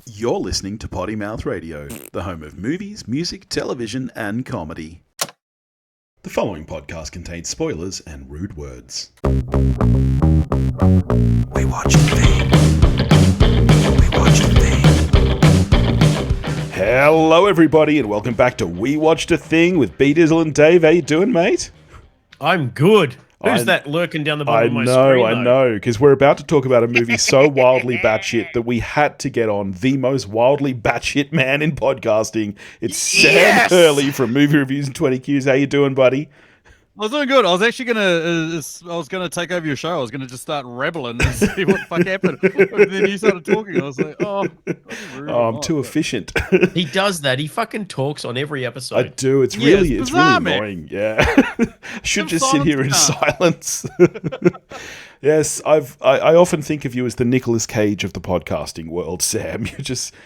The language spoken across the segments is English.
You're listening to Potty Mouth Radio, the home of movies, music, television, and comedy. The following podcast contains spoilers and rude words. We watched a thing. We watched a thing. Hello, everybody, and welcome back to We Watched a Thing with B Dizzle and Dave. How you doing, mate? I'm good. Who's that lurking down the bottom of my screen? I know, because we're about to talk about a movie so wildly batshit that we had to get on the most wildly batshit man in podcasting. It's Sam Hurley from Movie Reviews and 20 Qs. How you doing, buddy? I was doing good. I was actually gonna take over your show. I was gonna just start rebelling and see what the fuck happened. And then you started talking. I was like, I'm too efficient. He does that. He fucking talks on every episode. I do. It's really annoying. Yeah, should just sit here in silence. Yes, I often think of you as the Nicolas Cage of the podcasting world, Sam.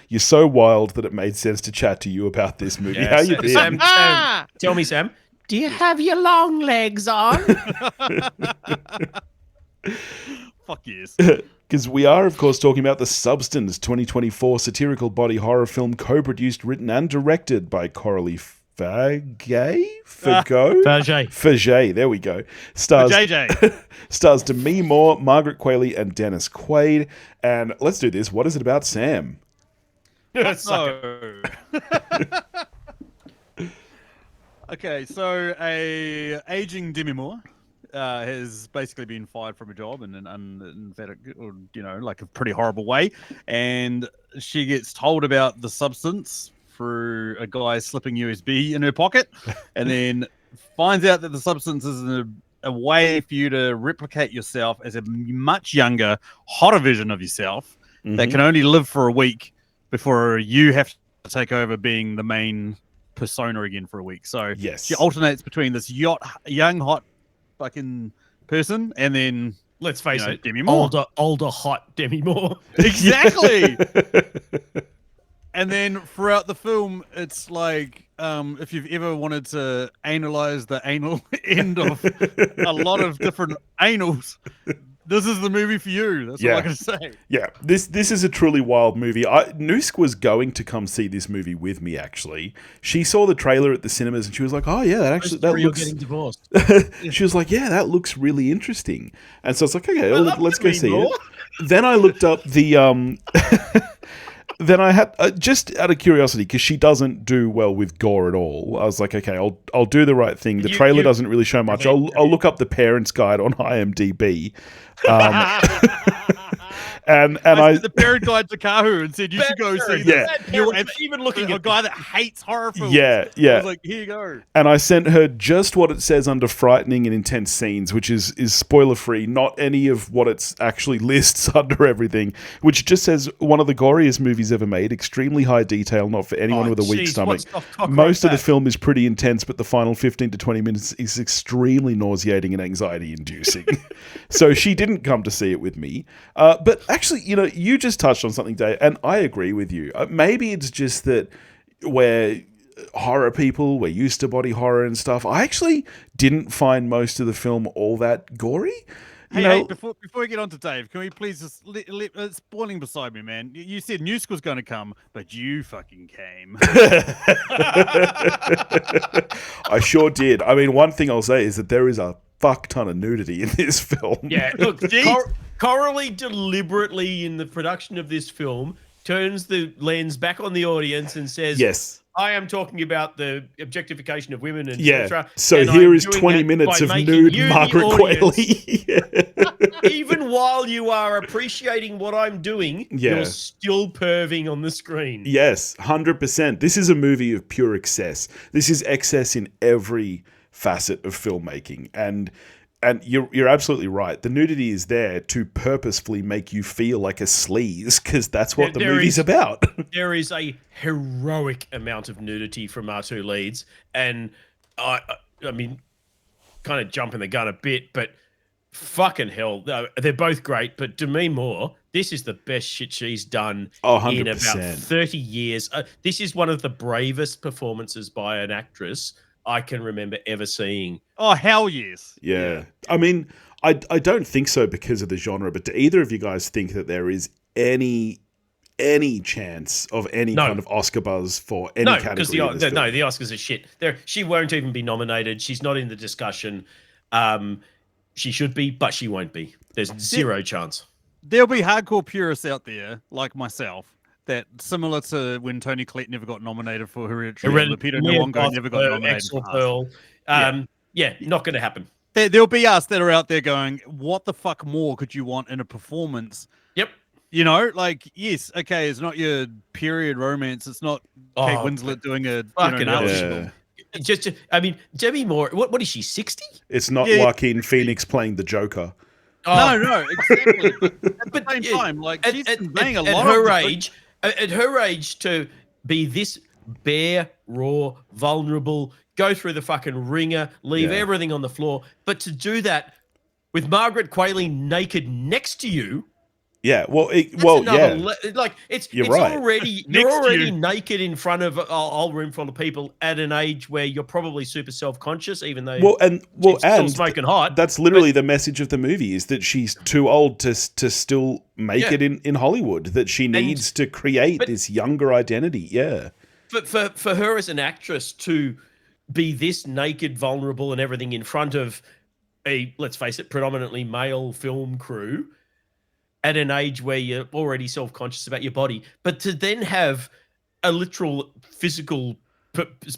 You're so wild that it made sense to chat to you about this movie. Yeah, How you been? Sam, tell me, Sam. Do you have your long legs on? fuck yes. Because we are, of course, talking about The Substance, 2024 satirical body horror film co-produced, written and directed by Coralie Faget? Faget, there we go. Stars Demi Moore, Margaret Qualley, and Dennis Quaid. And let's do this. What is it about, Sam? Okay, so a aging Demi Moore has basically been fired from a job in an unemphatic, like a pretty horrible way, and she gets told about the substance through a guy slipping USB in her pocket, and then finds out that the substance is a way for you to replicate yourself as a much younger, hotter version of yourself that can only live for a week before you have to take over being the main persona again for a week. So she alternates between this young hot fucking person and then, let's face it, Demi Moore. older hot Demi Moore. Exactly. And then throughout the film, it's like, if you've ever wanted to analyze the anal end of a lot of different anals, this is the movie for you. That's all I can say. Yeah, this is a truly wild movie. Noosk was going to come see this movie with me, actually. She saw the trailer at the cinemas and she was like, oh, yeah, that looks... getting divorced. She was like, yeah, that looks really interesting. And so it's like, okay, let's go see it. Then I looked up the... Then I had, just out of curiosity, because she doesn't do well with gore at all, I was like, okay, I'll do the right thing. The trailer doesn't really show much. I'll look up the parents' guide on IMDb. And I the parent guide to Kahu and said you should go see this. You're even looking at a guy that hates horror films. Yeah. I was like, here you go. And I sent her just what it says under frightening and intense scenes, which is spoiler free, not any of what it actually lists under everything, which just says one of the goriest movies ever made, extremely high detail, not for anyone with a weak stomach. Most of the film is pretty intense, but the final 15 to 20 minutes is extremely nauseating and anxiety inducing. So she didn't come to see it with me. But actually, you just touched on something, Dave, and I agree with you. Maybe it's just that we're horror people, we're used to body horror and stuff. I actually didn't find most of the film all that gory. Hey, before we get on to Dave, can we please just it's boiling beside me, man. You said Noosk was going to come, but you fucking came. I sure did. I mean, one thing I'll say is that there is a fuck ton of nudity in this film. Yeah, look, Coralie deliberately in the production of this film turns the lens back on the audience and says, yes, I am talking about the objectification of women and etc. So here is 20 minutes of nude Margaret Qualley. Even while you are appreciating what I'm doing, you're still perving on the screen. Yes, 100%. This is a movie of pure excess. This is excess in every facet of filmmaking. And you're absolutely right. The nudity is there to purposefully make you feel like a sleaze, because that's what the movie's about. There is a heroic amount of nudity from our two leads, and I mean, kind of jumping the gun a bit, but fucking hell, they're both great. But Demi Moore, this is the best shit she's done in about 30 years. This is one of the bravest performances by an actress I can remember ever seeing. Oh, hell yes. Yeah. I mean, I don't think so because of the genre, but do either of you guys think that there is any chance of any kind of Oscar buzz for any category? Because the Oscars are shit. She won't even be nominated. She's not in the discussion. She should be, but she won't be. There's zero chance. There'll be hardcore purists out there, like myself, that similar to when Toni Collette never got nominated for Hereditary, and Lupita Nyong'o never got nominated for Pearl. Not going to happen. There'll be us that are out there going, what the fuck more could you want in a performance? Yep. You know, like, yes, okay, it's not your period romance. It's not Kate Winslet doing a fucking I mean, Demi Moore, what is she, 60? It's not Joaquin Phoenix playing the Joker. No, exactly. At the same time, like, she's been playing a lot at her age, to be this bare, raw, vulnerable, go through the fucking ringer, leave everything on the floor, but to do that with Margaret Qualley naked next to you. Yeah, well, like it's right. you're already naked in front of a whole room full of people at an age where you're probably super self-conscious, even though and still smoking hot. That's literally the message of the movie, is that she's too old to still make it in Hollywood. That she needs to create this younger identity. Yeah, but for her as an actress to be this naked, vulnerable, and everything in front of a, let's face it, predominantly male film crew, at an age where you're already self-conscious about your body, but to then have a literal physical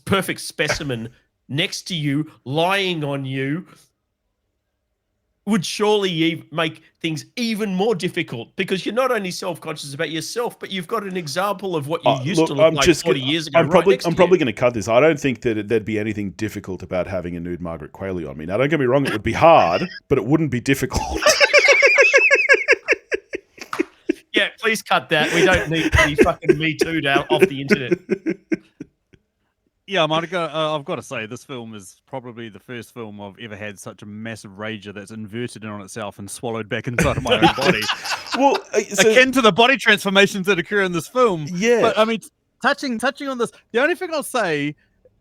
perfect specimen next to you, lying on you, would surely make things even more difficult, because you're not only self-conscious about yourself, but you've got an example of what you used to look like 40 years ago. I'm probably going to cut this. I don't think that there'd be anything difficult about having a nude Margaret Qualley on me. Now, don't get me wrong, it would be hard, but it wouldn't be difficult. Yeah, please cut that. We don't need to be fucking Me Too now off the internet. Yeah, I've got to say, this film is probably the first film I've ever had such a massive rager that's inverted in on itself and swallowed back inside of my own body. Well, akin to the body transformations that occur in this film. Yeah. But I mean, touching on this, the only thing I'll say,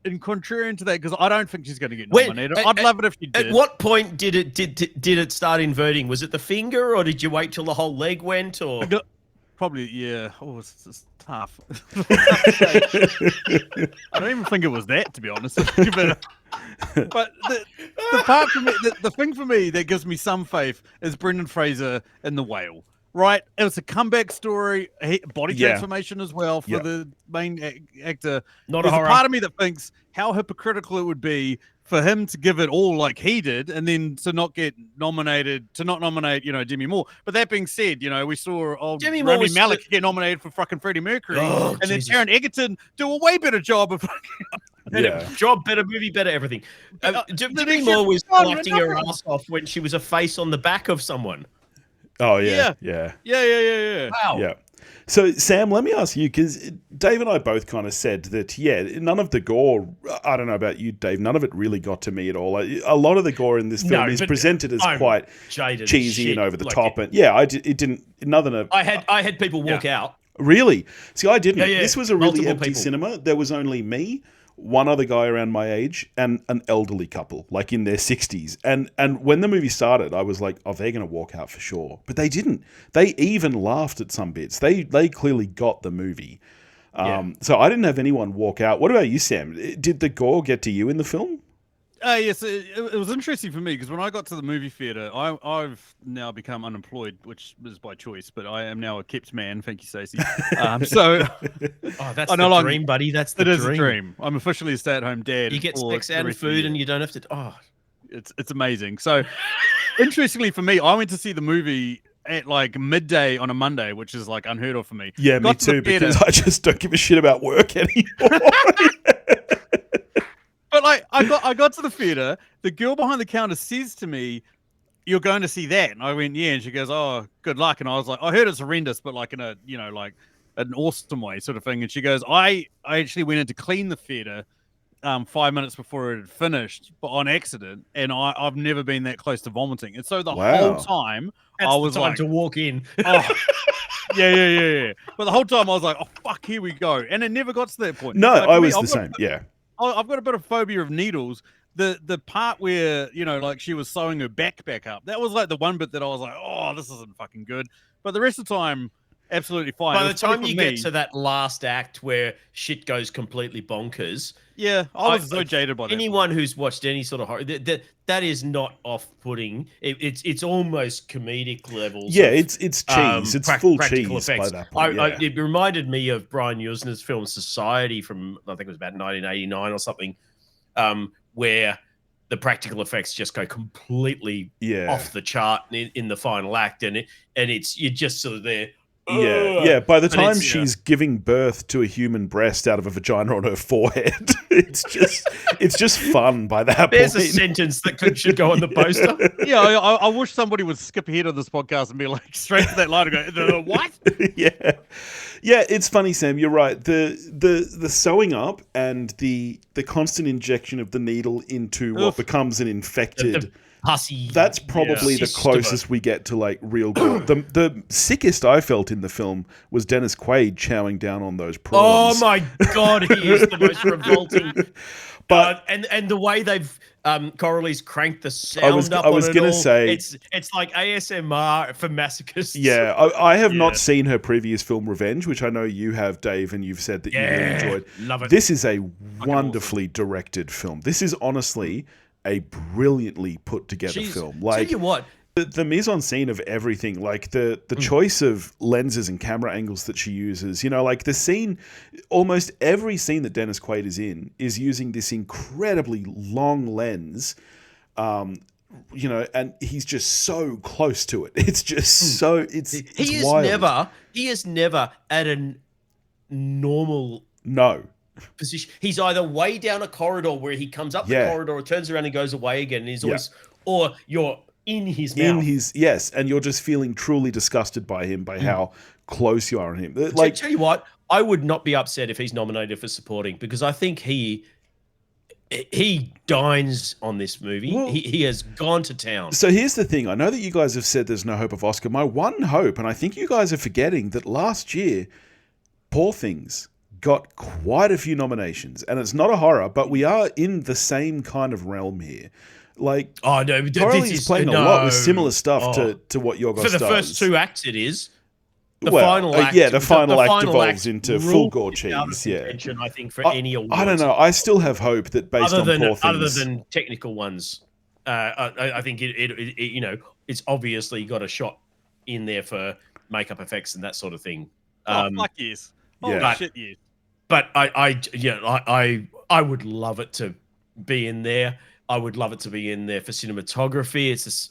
in contrarian to that, because I don't think she's going to get nominated. I'd love it if she did. At what point did it start inverting? Was it the finger, or did you wait till the whole leg went? Or probably, yeah. Oh, it's tough. I don't even think it was that, to be honest. But the part for me, the thing for me that gives me some faith is Brendan Fraser in The Whale. Right, it was a comeback story, body transformation as well for the main actor. There's a part of me that thinks how hypocritical it would be for him to give it all like he did, and then to not nominate, Demi Moore. But that being said, we saw Rami Malek get nominated for fucking Freddie Mercury, and then Taron Egerton do a way better job of better movie, better everything. Demi Moore was acting her ass off when she was a face on the back of someone. Oh, yeah. Wow. Yeah. So, Sam, let me ask you, because Dave and I both kind of said that, none of the gore, I don't know about you, Dave, none of it really got to me at all. A lot of the gore in this film is presented as quite cheesy and over the top. And it didn't, I had people walk out. Really? See, I didn't. Yeah. This was a really Multiple empty people. cinema. There was only me, one other guy around my age, and an elderly couple, like in their 60s. And when the movie started, I was like, oh, they're going to walk out for sure. But they didn't. They even laughed at some bits. They clearly got the movie. So I didn't have anyone walk out. What about you, Sam? Did the gore get to you in the film? Yes, it was interesting for me because when I got to the movie theater, I've now become unemployed, which is by choice, but I am now a kept man. Thank you, Stacey. That's the dream, buddy. That's the dream. It is a dream. I'm officially a stay-at-home dad. You get specs out of food, and you don't have to. Oh, it's amazing. So, interestingly for me, I went to see the movie at like midday on a Monday, which is like unheard of for me. Yeah, me too, because I just don't give a shit about work anymore. But like, I got to the theater. The girl behind the counter says to me, "You're going to see that?" And I went, "Yeah." And she goes, "Oh, good luck." And I was like, "I heard it's horrendous, but like in a like an awesome way, sort of thing." And she goes, "I actually went in to clean the theater 5 minutes before it had finished, but on accident, and I've never been that close to vomiting." And so the whole time I was like, to walk in. Oh, yeah. But the whole time I was like, "Oh fuck, here we go," and it never got to that point. No, like, I was the same. Yeah. I've got a bit of phobia of needles, the part where like she was sewing her back up. That was like the one bit that I was like, oh, this isn't fucking good. But the rest of the time, absolutely fine. By the time you get to that last act where shit goes completely bonkers, yeah, I was so jaded by that. Anyone who's watched any sort of horror, that is not off-putting. It's almost comedic levels. Yeah, it's cheese. It's full cheese effects. by that point. It reminded me of Brian Usner's film Society from, I think it was about 1989 or something, where the practical effects just go completely off the chart in the final act, and you're just sort of there. Yeah. By the time she's giving birth to a human breast out of a vagina on her forehead, it's just fun by that point. There's a sentence that should go on the poster. Yeah, I wish somebody would skip ahead of this podcast and be like straight to that line and go, what? Yeah, it's funny, Sam. You're right. The sewing up and the constant injection of the needle into what becomes an infected. Pussy. That's probably the closest we get to like real gore. The sickest I felt in the film was Dennis Quaid chowing down on those prawns. Oh my god, he is the most revolting. But and the way they've Coralie's cranked the sound up. I was gonna say it's like ASMR for masochists. Yeah, I have not seen her previous film Revenge, which I know you have, Dave, and you've said that you really enjoyed. Love it. This is a wonderfully directed film. This is honestly a brilliantly put together film. Like, tell you what, the mise en scene of everything, like the choice of lenses and camera angles that she uses, like the scene, almost every scene that Dennis Quaid is in is using this incredibly long lens, and he's just so close to it. It's just so it's wild. He is never at a normal position. He's either way down a corridor where he comes up the corridor or turns around and goes away again, and he's always, or you're in his mouth. And you're just feeling truly disgusted by him, by how close you are on him. Like, tell you what, I would not be upset if he's nominated for supporting, because I think he dines on this movie. Well, he has gone to town. So here's the thing. I know that you guys have said there's no hope of Oscar. My one hope, and I think you guys are forgetting that last year, Poor Things got quite a few nominations, and it's not a horror, but we are in the same kind of realm here. Like, Coralie's playing a lot with similar stuff to what Yorgos does. For the first two acts, it is. The final act devolves into full gore cheese. Yeah, I think for any awards. I don't know. I still have hope that based on Poor Things, other than technical ones, I think it's obviously got a shot in there for makeup effects and that sort of thing. Fuck yes. Shit yes. But I would love it to be in there. I would love it to be in there for cinematography. It's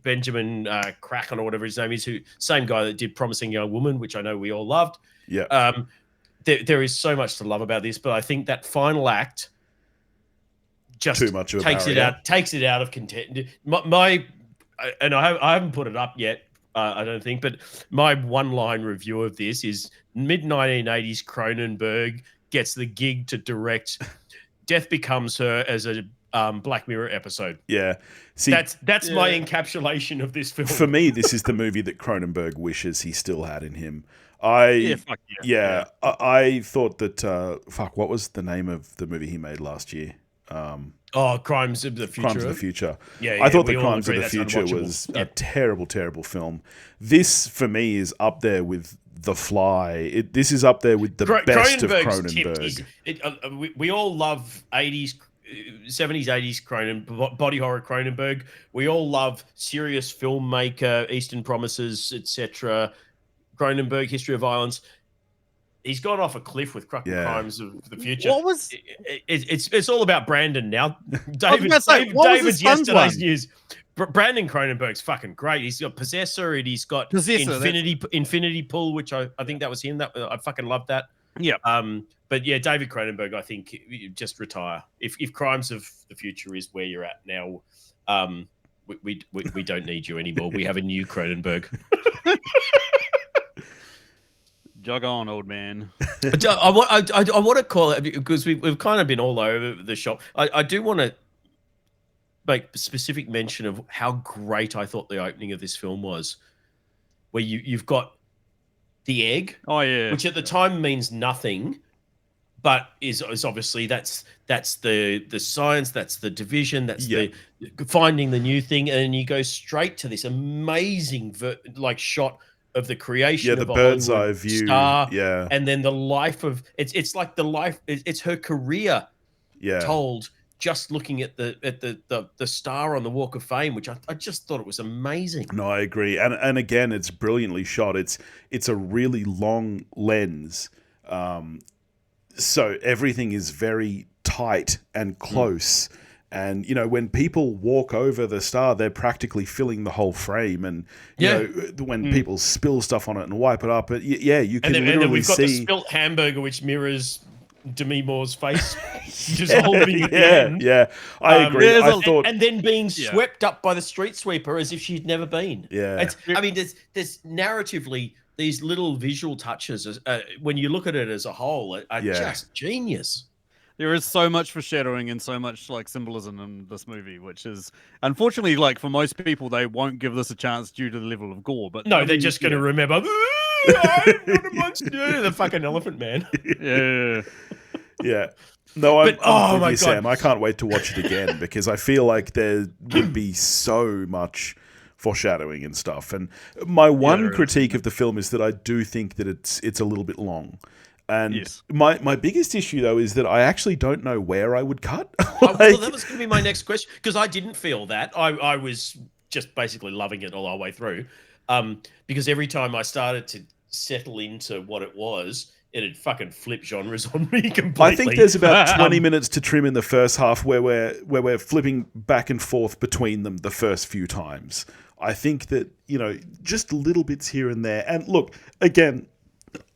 Benjamin Kraken or whatever his name is, same guy that did Promising Young Woman, which I know we all loved. Yeah. There is so much to love about this, but I think that final act just too much of takes it out of content. I haven't put it up yet. I don't think, but my one-line review of this is mid-1980s Cronenberg gets the gig to direct Death Becomes Her as a Black Mirror episode. Yeah. See, that's my encapsulation of this film. For me, this is the movie that Cronenberg wishes he still had in him. I thought that what was the name of the movie he made last year? Crimes of the Future. Crimes of the Future. Yeah, I thought the Crimes of the Future was a terrible, terrible film. This, for me, is up there with The Fly. This is up there with the best of Cronenberg. We all love 80s, 70s, 80s body horror Cronenberg. We all love serious filmmaker, Eastern Promises, etc. Cronenberg, History of Violence. He's gone off a cliff with Crimes of the Future. What was it's all about Brandon now. David's yesterday's news. Brandon Cronenberg's fucking great. He's got Possessor, and he's got Infinity Pool, which I think that was him. That I fucking loved that. Yeah. But yeah, David Cronenberg, I think just retire. If Crimes of the Future is where you're at now, we don't need you anymore. We have a new Cronenberg. Jog on, old man. I want to call it, because we've kind of been all over the shop. I do want to make specific mention of how great I thought the opening of this film was, where you've got the egg, which at the time means nothing, but is obviously that's the science, that's the division, that's the finding the new thing, and you go straight to this amazing like shot of the creation the of a bird's Hollywood eye view. star, Yeah. and then the life of it's like the life, it's her career told just looking at the star on the Walk of Fame, which I just thought it was amazing. No, I agree, and again, it's brilliantly shot. It's a really long lens, so everything is very tight and close. And when people walk over the star, they're practically filling the whole frame. And you know, when people spill stuff on it and wipe it up, you can literally and then we've got see the spilt hamburger, which mirrors Demi Moore's face, just holding at the end. I agree. I thought, and then being swept up by the street sweeper as if she'd never been. I mean, there's narratively these little visual touches. When you look at it as a whole, are just genius. There is so much foreshadowing and so much like symbolism in this movie, which is unfortunately, like for most people, they won't give this a chance due to the level of gore. But no, they're just going to remember. I'm not a monster. The fucking elephant man. No, I'm with you, Sam. I can't wait to watch it again because I feel like there would be so much foreshadowing and stuff. And my one critique of the film is that I do think that it's a little bit long. And my biggest issue, though, is that I actually don't know where I would cut. Well, that was going to be my next question, because I didn't feel that. I was just basically loving it all our way through. Because every time I started to settle into what it was, it had fucking flipped genres on me completely. I think there's about 20 minutes to trim in the first half where we're flipping back and forth between them the first few times. I think that, just little bits here and there. And look, again,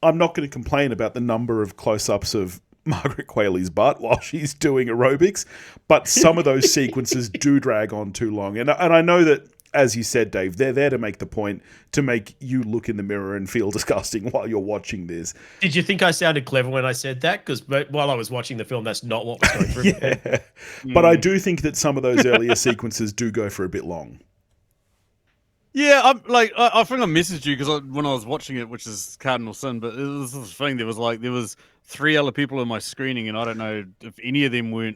I'm not going to complain about the number of close-ups of Margaret Qualley's butt while she's doing aerobics, but some of those sequences do drag on too long. And I know that, as you said, Dave, they're there to make the point, to make you look in the mirror and feel disgusting while you're watching this. Did you think I sounded clever when I said that? Because while I was watching the film, that's not what was going through my head. But I do think that some of those earlier sequences do go for a bit long. Yeah, I think I messaged you because when I was watching it, which is cardinal sin, but it was this thing. There was 3 other people in my screening, and I don't know if any of them would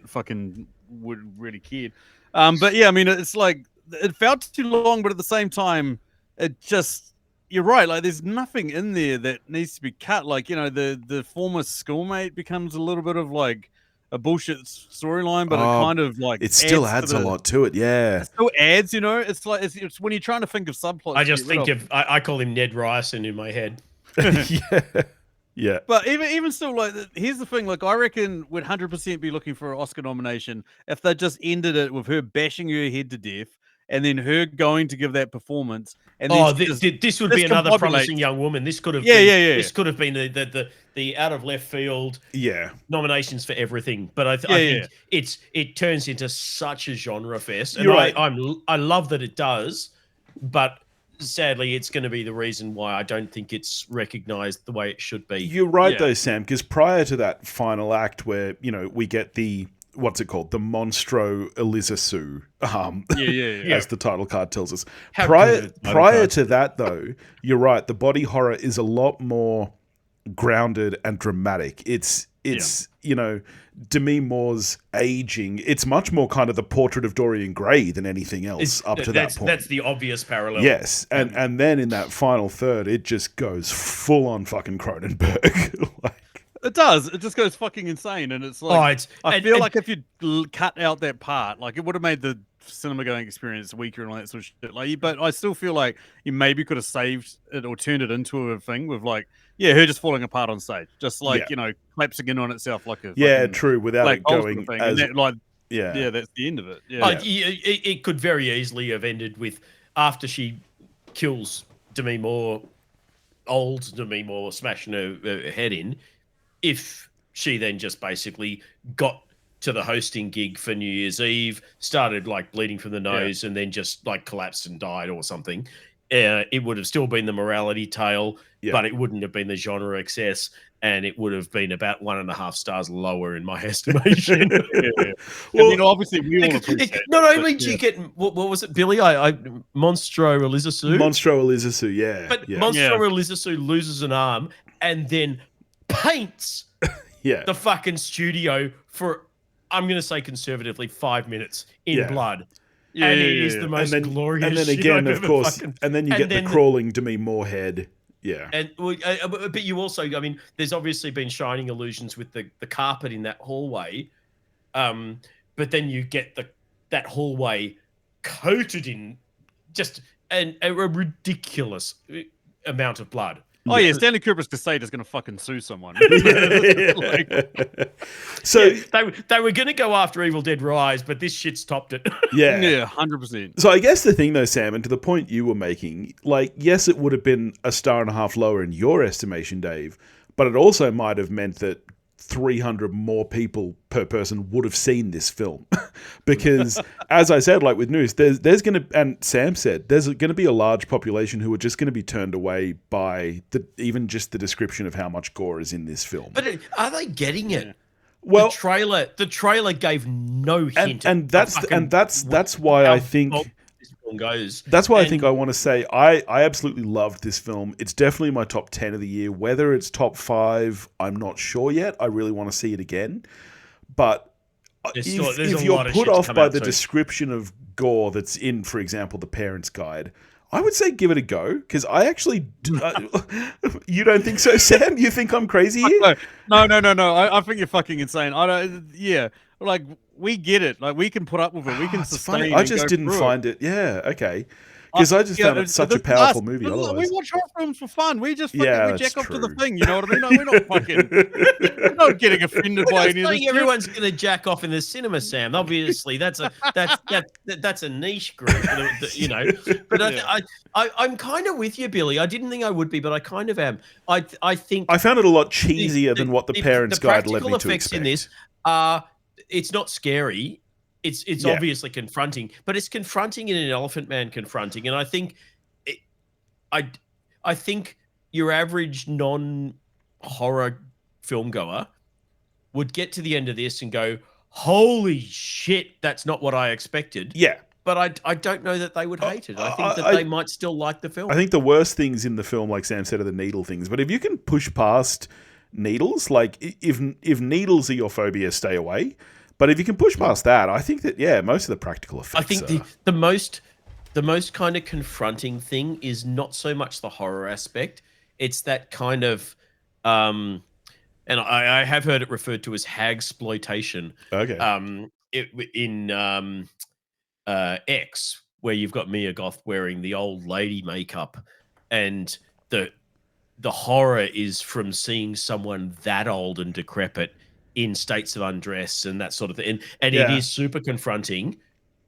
really cared. But yeah, I mean, it's like it felt too long, but at the same time, it just, you're right. Like, there's nothing in there that needs to be cut. Like, the former schoolmate becomes a little bit of like a bullshit storyline, but it kind of like it still adds a lot to it. Yeah, it still adds. It's like it's when you're trying to think of subplots. I just think I call him Ned Ryerson in my head. Yeah. But even still, like, here's the thing. Like, I reckon would 100% be looking for an Oscar nomination if they just ended it with her bashing her head to death, and then her going to give that performance. And this would be another promising young woman. This could have This could have been the out of left field nominations for everything. But I think it turns into such a genre fest, and I love that it does, but sadly, it's going to be the reason why I don't think it's recognized the way it should be. You're right, though, Sam, because prior to that final act where, we get the, what's it called? The Monstro Elizasu, as the title card tells us. Prior to that, though, you're right, the body horror is a lot more grounded and dramatic. It's Demi Moore's aging. It's much more kind of the portrait of Dorian Gray than anything else up to that point. That's the obvious parallel. Yes, and then in that final third, it just goes full on fucking Cronenberg. It does. It just goes fucking insane, and it's like I feel like if you cut out that part, like it would have made the cinema going experience weaker and all that sort of shit. Like, but I still feel like you maybe could have saved it or turned it into a thing with like, her just falling apart on stage, just like collapsing in on itself like a true, without it going thing. as that's the end of it. It could very easily have ended with after she kills Demi Moore, old Demi Moore, smashing her head in. If she then just basically got to the hosting gig for New Year's Eve, started like bleeding from the nose, and then just like collapsed and died or something, it would have still been the morality tale, but it wouldn't have been the genre excess, and it would have been about 1.5 stars lower in my estimation. Well, obviously we all appreciate it. Not only do you get, what was it, Billy? Monstro Elizasu? Monstro Elizasu, yeah. But Monstro Elizasu loses an arm and then paints Yeah. the fucking studio for, I'm going to say conservatively, 5 minutes in blood. Yeah, and yeah, it is yeah. the most glorious and then shit again, I've of ever course, fucking... and then you and get then the crawling Demi Moore head. Yeah. And but you also, I mean, there's obviously been shining illusions with the carpet in that hallway, but then you get that hallway coated in just a ridiculous amount of blood. Oh yeah, Stanley Kubrick's Crusader's gonna fucking sue someone. So yeah, they were gonna go after Evil Dead Rise, but this shit stopped it. yeah, 100%. So I guess the thing though, Sam, and to the point you were making, like, yes, it would have been a star and a half lower in your estimation, Dave, but it also might have meant that 300 more people per person would have seen this film. Because, as I said, like with Noose, there's going to, and Sam said, there's going to be a large population who are just going to be turned away by even just the description of how much gore is in this film. But are they getting it? Well, the trailer gave no hint, and that's why I think this film goes. That's why I think I want to say I absolutely loved this film. It's definitely my top 10 of the year. Whether it's top 5, I'm not sure yet. I really want to see it again. But if you're put off by the description of gore that's in, for example, the Parent's Guide, I would say give it a go, because I actually... you don't think so, Sam? You think I'm crazy here? No. I think you're fucking insane. I don't... Yeah. Like, we get it. Like, we can put up with it. We can sustain it. I just didn't find it. Yeah, okay. Because I just found it such a powerful movie. Otherwise, we watch horror films for fun. We just fucking we jack off to the thing. You know what I mean? No, we're not fucking. We're not getting offended by any of this. Everyone's going to jack off in the cinema, Sam. Obviously, that's a niche group, you know. But I'm kind of with you, Billy. I didn't think I would be, but I kind of am. I think I found it a lot cheesier than what the Parents' Guide led me to expect. The practical effects in this are, it's not scary. It's obviously confronting, but it's confronting in an Elephant Man confronting, and I think, I think your average non-horror film goer would get to the end of this and go, "Holy shit, that's not what I expected." Yeah, but I don't know that they would hate it. I think that they might still like the film. I think the worst things in the film, like Sam said, are the needle things. But if you can push past needles, like if needles are your phobia, stay away. But if you can push past that, I think that, most of the practical effects. I think the most kind of confronting thing is not so much the horror aspect. It's that kind of, and I have heard it referred to as hagsploitation. Okay. In X, where you've got Mia Goth wearing the old lady makeup, and the horror is from seeing someone that old and decrepit in states of undress and that sort of thing. And it is super confronting.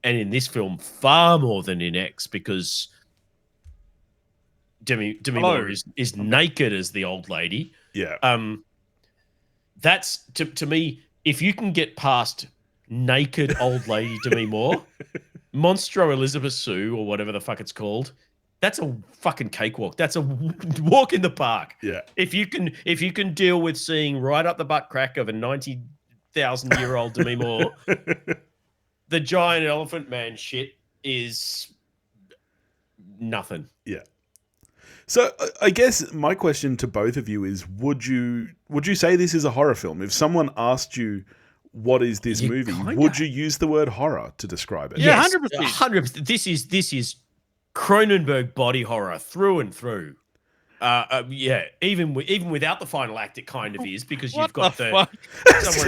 And in this film, far more than in X, because Demi Moore is naked as the old lady. Yeah. That's, to me, if you can get past naked old lady Demi Moore, Monstro Elizabeth Sue, or whatever the fuck it's called, that's a fucking cakewalk. That's a walk in the park. Yeah. If you can deal with seeing right up the butt crack of a 90,000-year-old Demi Moore, the giant Elephant Man shit is nothing. Yeah. So I guess my question to both of you is: Would you say this is a horror film? If someone asked you, "What is this movie?" would you use the word horror to describe it? Yeah, yes, 100%. 100%. This is Cronenberg body horror through and through. Even without the final act, it kind of is, because you've got someone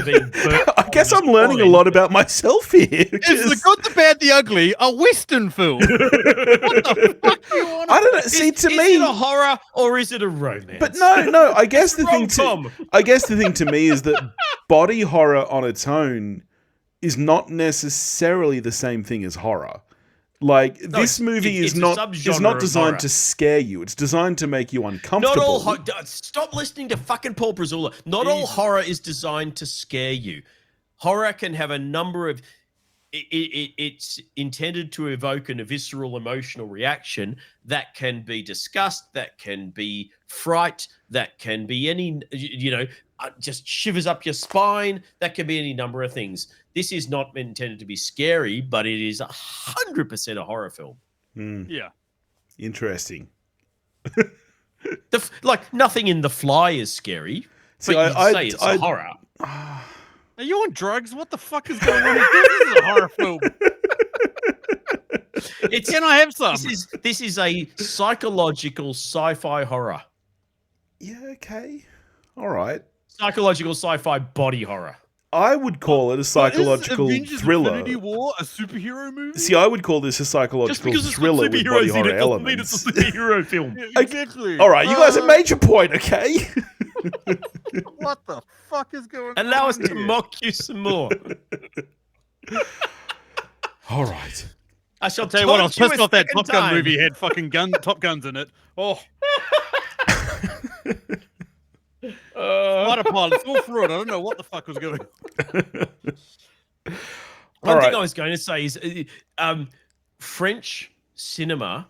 being burnt. I guess I'm learning a lot about myself here. It's the Good, the Bad, the Ugly, a Western film. What the fuck do you want? I don't know. See, to me, is it a horror or is it a romance? But no. I guess the thing to me is that body horror on its own is not necessarily the same thing as horror. Like, this movie is not designed to scare you. It's designed to make you uncomfortable. Stop listening to fucking Paul Brazulla. Not all horror is designed to scare you. Horror can have a number of... It's intended to evoke a visceral emotional reaction that can be disgust, that can be fright, that can be any, just shivers up your spine. That can be any number of things. This is not intended to be scary, but it is 100% a horror film. Yeah. Interesting. Like, nothing in The Fly is scary. See, but you'd say it's a horror. Are you on drugs? What the fuck is going on? This is a horror film. Can I have some? This is a psychological sci-fi horror. Yeah, okay. All right. Psychological sci-fi body horror. I would call it a psychological thriller. Infinity War a superhero movie? See, I would call this a psychological thriller with body horror elements. It's a superhero film. Yeah, exactly. All right, you guys have made your point, okay? What the fuck is going on? Allow us to mock you some more. All right. I shall Tell you what, I was taunt you pissed a off that second Top Gun time. movie had fucking Top Guns in it. Oh, fighter pilots all through it. I don't know what the fuck was going on. One thing I was going to say is French cinema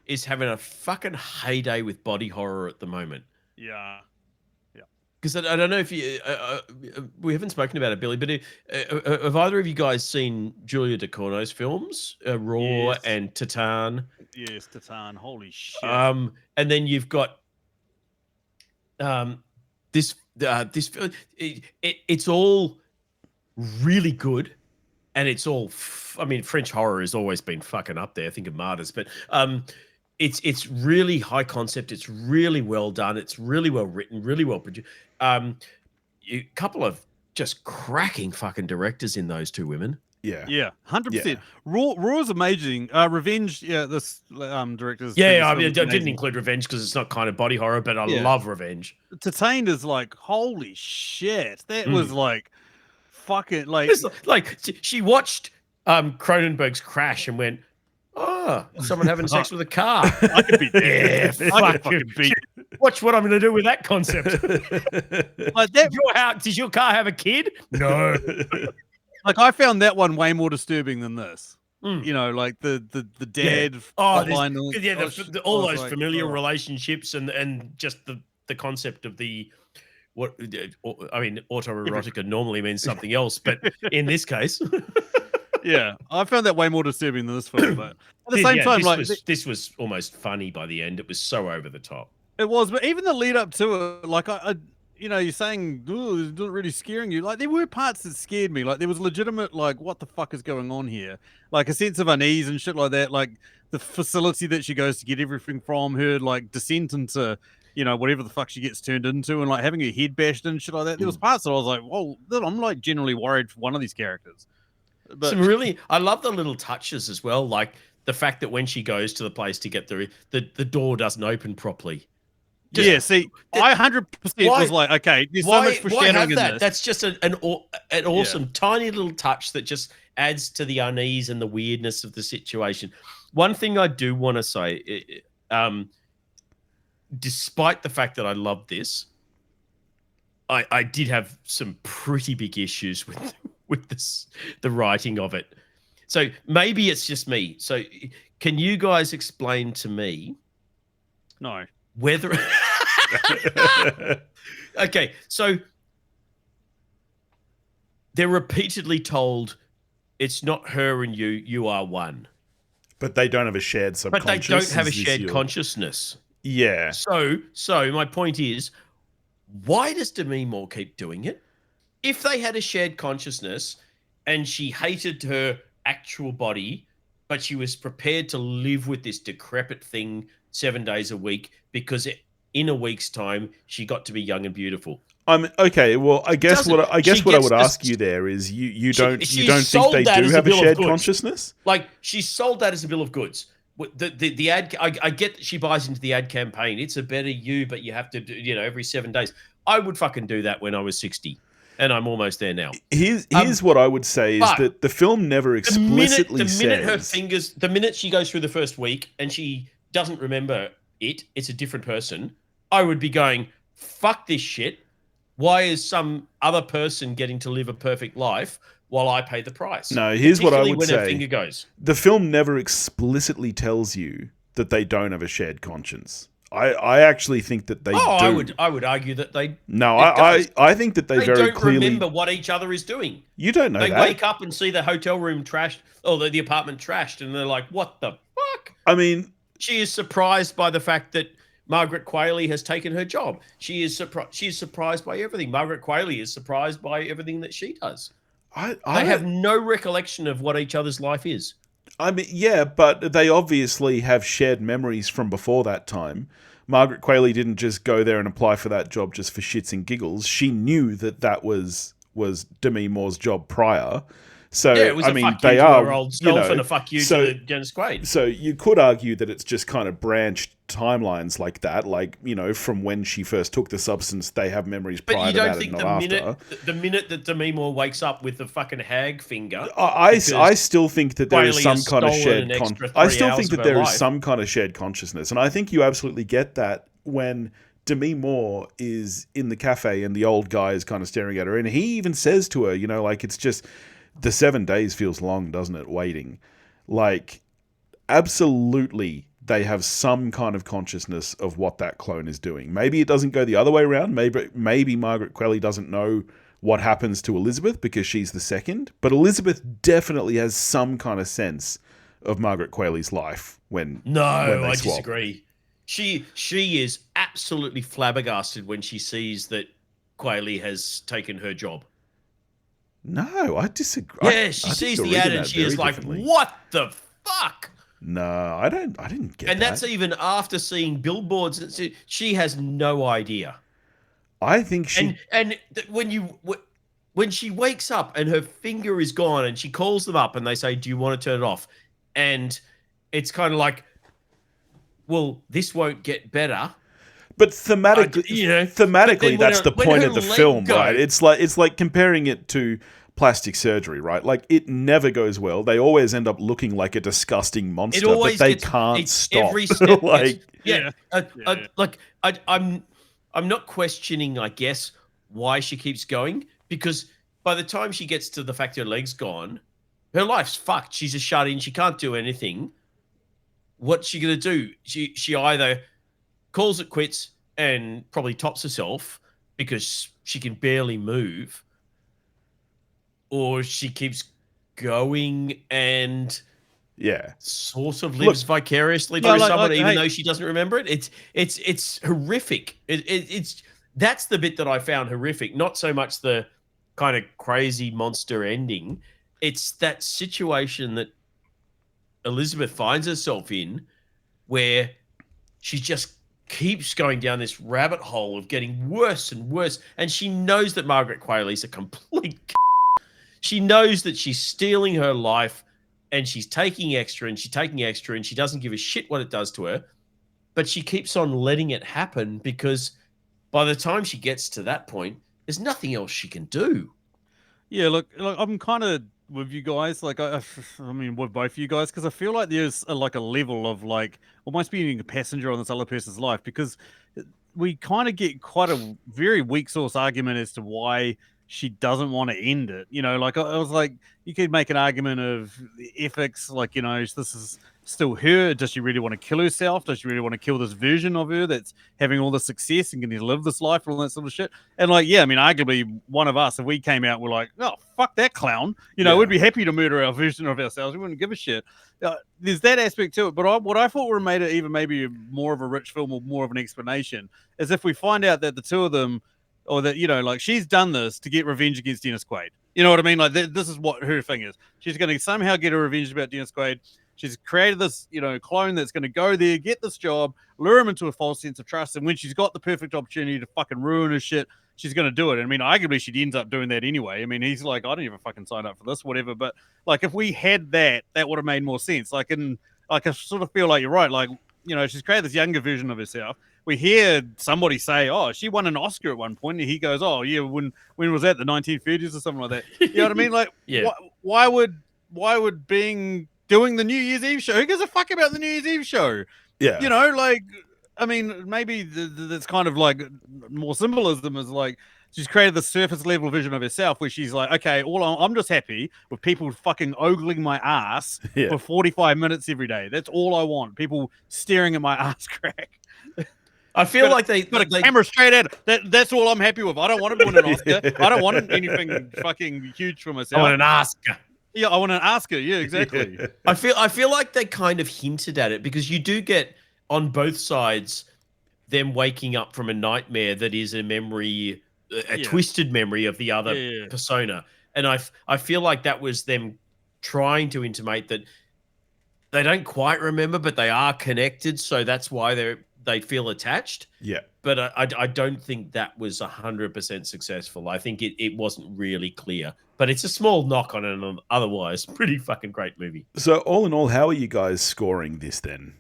is having a fucking heyday with body horror at the moment. Yeah. Because I don't know if you, we haven't spoken about it, Billy, but have either of you guys seen Julia Ducournau's films, Raw Yes. and Titan? Yes, Titan. Holy shit. And then you've got this. It's all really good, and it's all. I mean, French horror has always been fucking up there. Think of Martyrs, but it's really high concept. It's really well done. It's really well written. Really well produced. A couple of just cracking fucking directors in those two women. Yeah, 100%. Raw is amazing. Revenge, this director's. Yeah, I mean, I didn't include Revenge because it's not kind of body horror, but I love Revenge. Titan is like, holy shit. That was like, fucking like. It's like she watched Cronenberg's Crash and went, "Oh, someone having sex with a car. I could be dead. Yeah, I could fucking beat. Watch what I'm going to do with that concept." Like that. Does your car have a kid? No. Like I found that one way more disturbing than this. You know, like the dad. All those familiar relationships and just the concept of what I mean, autoerotica normally means something else, but in this case, yeah, I found that way more disturbing than this film. But at the same time, this was almost funny by the end. It was so over the top. It was, but even the lead up to it, like I you know, you're saying, "Ooh, it's not really scaring you." Like there were parts that scared me. Like there was legitimate, like, what the fuck is going on here? Like a sense of unease and shit like that. Like the facility that she goes to get everything from, her like descent into, you know, whatever the fuck she gets turned into, and like having her head bashed in and shit like that. There was parts that I was like, "Whoa," I'm like generally worried for one of these characters. But I love the little touches as well, like the fact that when she goes to the place to get the door doesn't open properly. Yeah, see, I 100% was like, okay, there's so much foreshadowing in this. That's just an awesome tiny little touch that just adds to the unease and the weirdness of the situation. One thing I do want to say, despite the fact that I love this, I did have some pretty big issues with the writing of it. So maybe it's just me. So can you guys explain to me? No. Whether okay, so they're repeatedly told it's not her and you are one. But they don't have a shared subconscious. But they don't have a shared consciousness. Yeah. So my point is, why does Demi Moore keep doing it? If they had a shared consciousness and she hated her actual body, but she was prepared to live with this decrepit thing 7 days a week because in a week's time she got to be young and beautiful. Okay. Well, I guess what I would ask you there is you don't think they do have a shared consciousness? Like she's sold that as a bill of goods. The ad, I get that she buys into the ad campaign. It's a better you, but you have to do, every 7 days. I would fucking do that when I was 60. And I'm almost there now. Here's what I would say is that the film never explicitly says... The minute she goes through the first week and she doesn't remember it's a different person, I would be going, fuck this shit. Why is some other person getting to live a perfect life while I pay the price? No, here's what I would say. When her finger goes. The film never explicitly tells you that they don't have a shared conscience. I actually think that they do. I would argue that they. No, I think that they very don't clearly remember what each other is doing. You don't know they that. wake up and see the hotel room trashed, or the apartment trashed, and they're like, "What the fuck?" I mean, she is surprised by the fact that Margaret Qualley has taken her job. She is surprised by everything. Margaret Qualley is surprised by everything that she does. They have no recollection of what each other's life is. I mean, yeah, but they obviously have shared memories from before that time. Margaret Qualley didn't just go there and apply for that job just for shits and giggles. She knew that was Demi Moore's job prior. So, yeah, it was I a mean, fuck you they to are, her old you self know, and a fuck you so, to Dennis Quaid. So you could argue that it's just kind of branched timelines like that, like, you know, from when she first took the substance, they have memories prior to that and not after. The minute that Demi Moore wakes up with the fucking hag finger, I still think that there is some kind of shared I still think that there is life. some kind of shared consciousness, and I think you absolutely get that when Demi Moore is in the cafe and the old guy is kind of staring at her, and he even says to her, you know, like, it's just the 7 days feels long, doesn't it, waiting? Like, absolutely they have some kind of consciousness of what that clone is doing. Maybe it doesn't go the other way around. Maybe Margaret Qualley doesn't know what happens to Elizabeth because she's the second, but Elizabeth definitely has some kind of sense of Margaret Qualley's life when I swap. disagree. She is absolutely flabbergasted when she sees that Qualley has taken her job. No, I disagree. Yeah, she sees the ad and she is like, "What the fuck?" No, I didn't get that. And that's even after seeing billboards. She has no idea. I think she when she wakes up and her finger is gone and she calls them up and they say, "Do you want to turn it off?" And it's kind of like, well, this won't get better. But thematically, that's the point of the film, right? It's like comparing it to plastic surgery, right? Like, it never goes well. They always end up looking like a disgusting monster, but they can't stop. Every step like, I'm not questioning, I guess, why she keeps going, because by the time she gets to the fact her leg's gone, her life's fucked. She's a shut in. She can't do anything. What's she gonna do? She either calls it quits and probably tops herself because she can barely move, or she keeps going and sort of lives vicariously through someone, even though she doesn't remember it. It's horrific. It's that's the bit that I found horrific. Not so much the kind of crazy monster ending. It's that situation that Elizabeth finds herself in, where she just keeps going down this rabbit hole of getting worse and worse. And she knows that Margaret Qualley's a complete She knows that she's stealing her life and she's taking extra and she doesn't give a shit what it does to her. But she keeps on letting it happen because by the time she gets to that point, there's nothing else she can do. Yeah, look, I'm kind of with you guys, like I mean with both of you guys, because I feel like there's a level of like almost being a passenger on this other person's life, because we kind of get quite a very weak source argument as to why she doesn't want to end it. You know, like I was like, you could make an argument of ethics, like, you know, this is still her. Does she really want to kill herself? Does she really want to kill this version of her that's having all the success and getting to live this life and all that sort of shit? And like, yeah, I mean, arguably one of us, if we came out, we're like, oh, fuck that clown. You know, we'd be happy to murder our version of ourselves. We wouldn't give a shit. There's that aspect to it. But what I thought would have made it even maybe more of a rich film or more of an explanation is if we find out that the two of them, or that, you know, like she's done this to get revenge against Dennis Quaid. You know what I mean? Like this is what her thing is. She's going to somehow get a revenge about Dennis Quaid. She's created this, you know, clone that's going to go there, get this job, lure him into a false sense of trust. And when she's got the perfect opportunity to fucking ruin his shit, she's going to do it. I mean, arguably she ends up doing that anyway. I mean, he's like, I don't even fucking sign up for this, whatever. But like, if we had that would have made more sense. Like, I sort of feel like you're right. Like, you know, she's created this younger version of herself. We hear somebody say, oh, she won an Oscar at one point. And he goes, oh, yeah, when was that? The 1930s or something like that. You know what I mean? Like, why would doing the New Year's Eve show? Who gives a fuck about the New Year's Eve show? Yeah. You know, like, I mean, maybe that's kind of like more symbolism is like, she's created the surface level vision of herself where she's like, okay, I'm just happy with people fucking ogling my ass for 45 minutes every day. That's all I want. People staring at my ass crack. I feel like they got a camera straight at it. That's all I'm happy with. I don't want to win an Oscar. I don't want anything fucking huge for myself. I want an Oscar. Yeah, I want an Oscar. Yeah, exactly. I feel like they kind of hinted at it because you do get on both sides them waking up from a nightmare that is a memory, a twisted memory of the other persona. And I feel like that was them trying to intimate that they don't quite remember, but they are connected. So that's why they feel attached. Yeah. But I don't think that was 100% successful. I think it wasn't really clear. But it's a small knock on an otherwise pretty fucking great movie. So all in all, how are you guys scoring this then?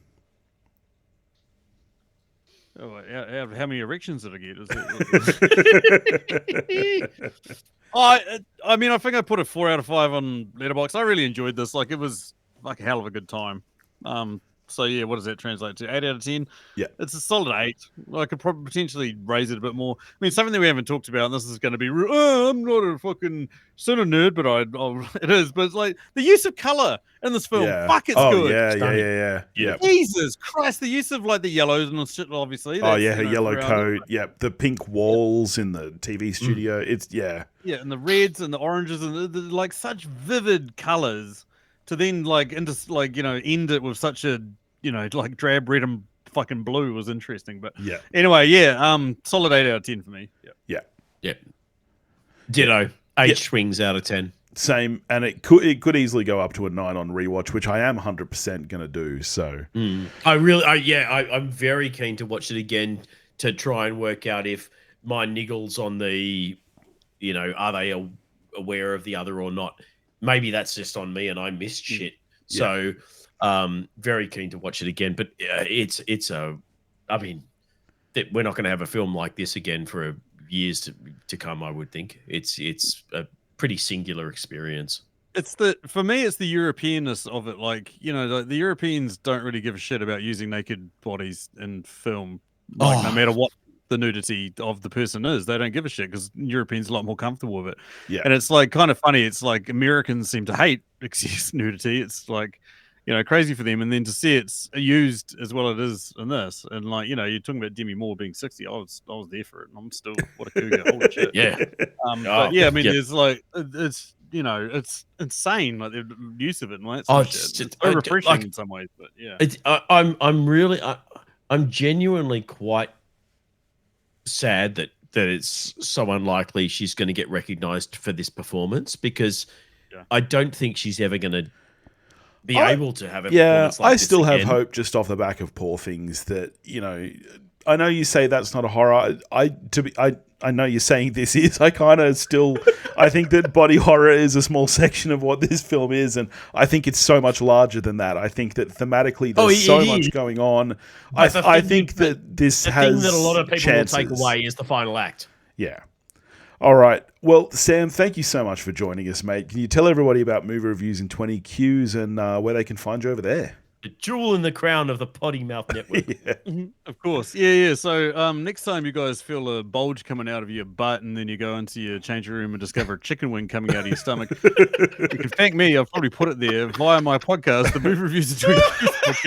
Oh, how many erections did I get? I mean, I think I put a 4 out of 5 on Letterboxd. I really enjoyed this. Like, it was like a hell of a good time. So yeah, what does that translate to? 8 out of 10? Yeah. It's a solid 8. I could probably potentially raise it a bit more. I mean, something that we haven't talked about, and this is going to be, I'm not a fucking cinema nerd, but it is. But it's like the use of color in this film. Yeah. Fuck, it's good. Yeah. Jesus Christ, the use of like the yellows and shit, obviously. Oh yeah, her yellow coat. Yeah, the pink walls in the TV studio. It's yeah, and the reds and the oranges and the like such vivid colors. To then end it with such a like drab red and fucking blue was interesting. But anyway, solid 8 out of 10 for me. Yeah. Ditto. 8 swings out of 10. Same, and it could easily go up to a 9 on rewatch, which I am 100% gonna do. So I'm very keen to watch it again to try and work out if my niggles on the, are they aware of the other or not. Maybe that's just on me and I missed shit. So very keen to watch it again. But we're not going to have a film like this again for years to come, I would think. It's a pretty singular experience. For me, it's the Europeanness of it. Like, the Europeans don't really give a shit about using naked bodies in film. Like, no matter what the nudity of the person is, they don't give a shit because Europeans are a lot more comfortable with it. Yeah. And it's like kind of funny. It's like Americans seem to hate nudity. It's like, crazy for them. And then to see it's used as well as it is in this. And like, you're talking about Demi Moore being 60. I was there for it. And I'm still, what a cougar. Holy shit. Yeah. There's like, it's, it's insane. Like the use of it and like that shit. It's so refreshing in some ways, but yeah. I'm genuinely quite sad that it's so unlikely she's going to get recognized for this performance because I don't think she's ever going to be able to have a performance like I this still have again. hope just off the back of Poor Things that I know you say that's not a horror. I know you're saying this is. I kind of still I think that body horror is a small section of what this film is, and I think it's so much larger than that. I think that thematically there's so much going on. I think that this has thing that a lot of people chances. will take away is the final act. Yeah. All right. Well, Sam, thank you so much for joining us, mate. Can you tell everybody about movie reviews in 20 Qs and where they can find you over there? The jewel in the crown of the Potty Mouth Network. Of course. Yeah. So next time you guys feel a bulge coming out of your butt and then you go into your changing room and discover a chicken wing coming out of your stomach, you can thank me. I've probably put it there via my podcast, the Movie Reviews of 20 Qs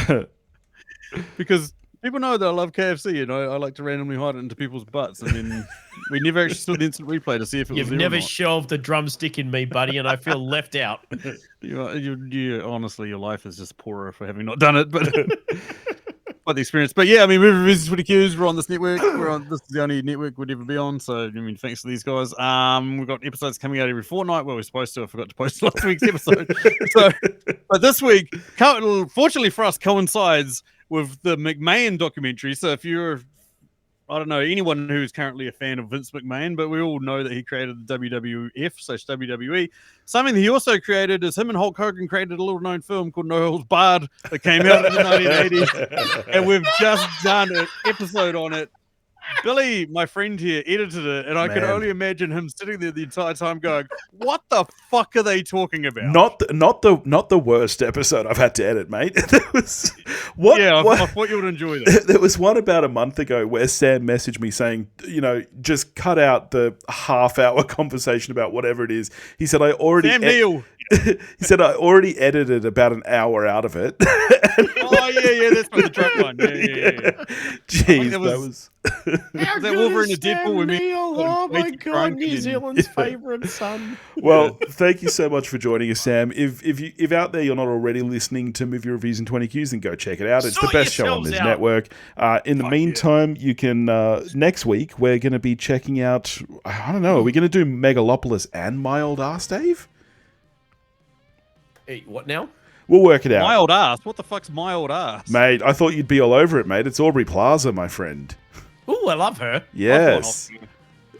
podcast. Because people know that I love KFC, I like to randomly hide it into people's butts, and then we never actually saw the instant replay to see if it was You've there never or not. shelved a drumstick in me, buddy, and I feel left out. You honestly, your life is just poorer for having not done it, but quite the experience. But yeah, I mean, Movie Reviews 20 Qs, we're on this network. This is the only network we'd ever be on, so I mean, thanks to these guys. We've got episodes coming out every fortnight. Well, we're supposed to. I forgot to post last week's episode. But this week, fortunately for us, coincides with the McMahon documentary. So if you're, I don't know, anyone who's currently a fan of Vince McMahon, but we all know that he created the WWF/WWE. Something that he also created is him and Hulk Hogan created a little known film called No Holds Barred that came out in the 1980s. And we've just done an episode on it. Billy, my friend here, edited it, and I could only imagine him sitting there the entire time going, "What the fuck are they talking about?" Not the worst episode I've had to edit, mate. I thought you would enjoy that. There was one about a month ago where Sam messaged me saying, just cut out the half-hour conversation about whatever it is. He said, I already He said, I already edited about an hour out of it. Oh yeah, that's from the truck one. Yeah. Jeez, that that was- was. How that good Wolverine is and Deadpool Sam with me? Neill? Oh my Basic god, crime New kid. Zealand's favourite son. Well, thank you so much for joining us, Sam. If out there you're not already listening to movie reviews and 20 Qs, then go check it out. It's Sort the best show on yourselves this out. network. In the Fuck meantime, you can next week we're going to be checking out. I don't know. Are we going to do Megalopolis and My Old Ass, Dave? Hey, what now? We'll work it out, My old ass. What the fuck's my old ass? mate. I thought you'd be all over it, mate. It's Aubrey Plaza, my friend. Oh, I love her. I've gone Yes.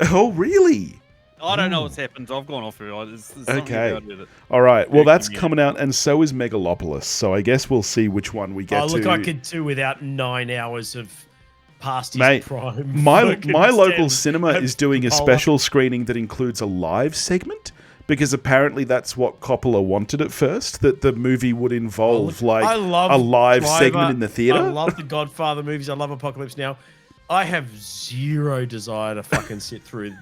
off Oh, really? I don't know what's happened. I've gone off her. There's something Okay. about it. All right. Well, that's Yeah. coming out, and so is Megalopolis. So I guess we'll see which one we get Oh, look, to. I could do without 9 hours of past his Mate, prime. My fucking local stand- cinema is doing a Coppola. special screening that includes a live segment because apparently that's what Coppola wanted at first, that the movie would involve I love a live Driver. segment in the I theater. love the Godfather movies. I love Apocalypse Now. I have zero desire to fucking sit through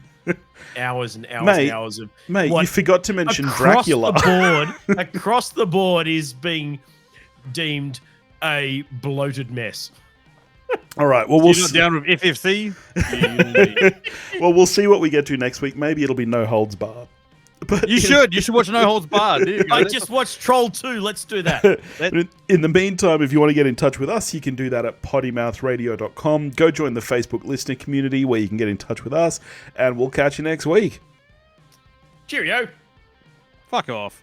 hours and hours Mate, and hours of Mate, what you forgot to mention across Dracula. the board. Across the board is being deemed a bloated mess. All right. Well, we'll You're not see, down with FFC? we'll see what we get to next week. Maybe it'll be No Holds Barred. But You should watch No Holds Barred. There you go. I just watched Troll 2. Let's do that. in the meantime, if you want to get in touch with us, you can do that at pottymouthradio.com. Go join the Facebook listener community where you can get in touch with us, and we'll catch you next week. Cheerio. Fuck off.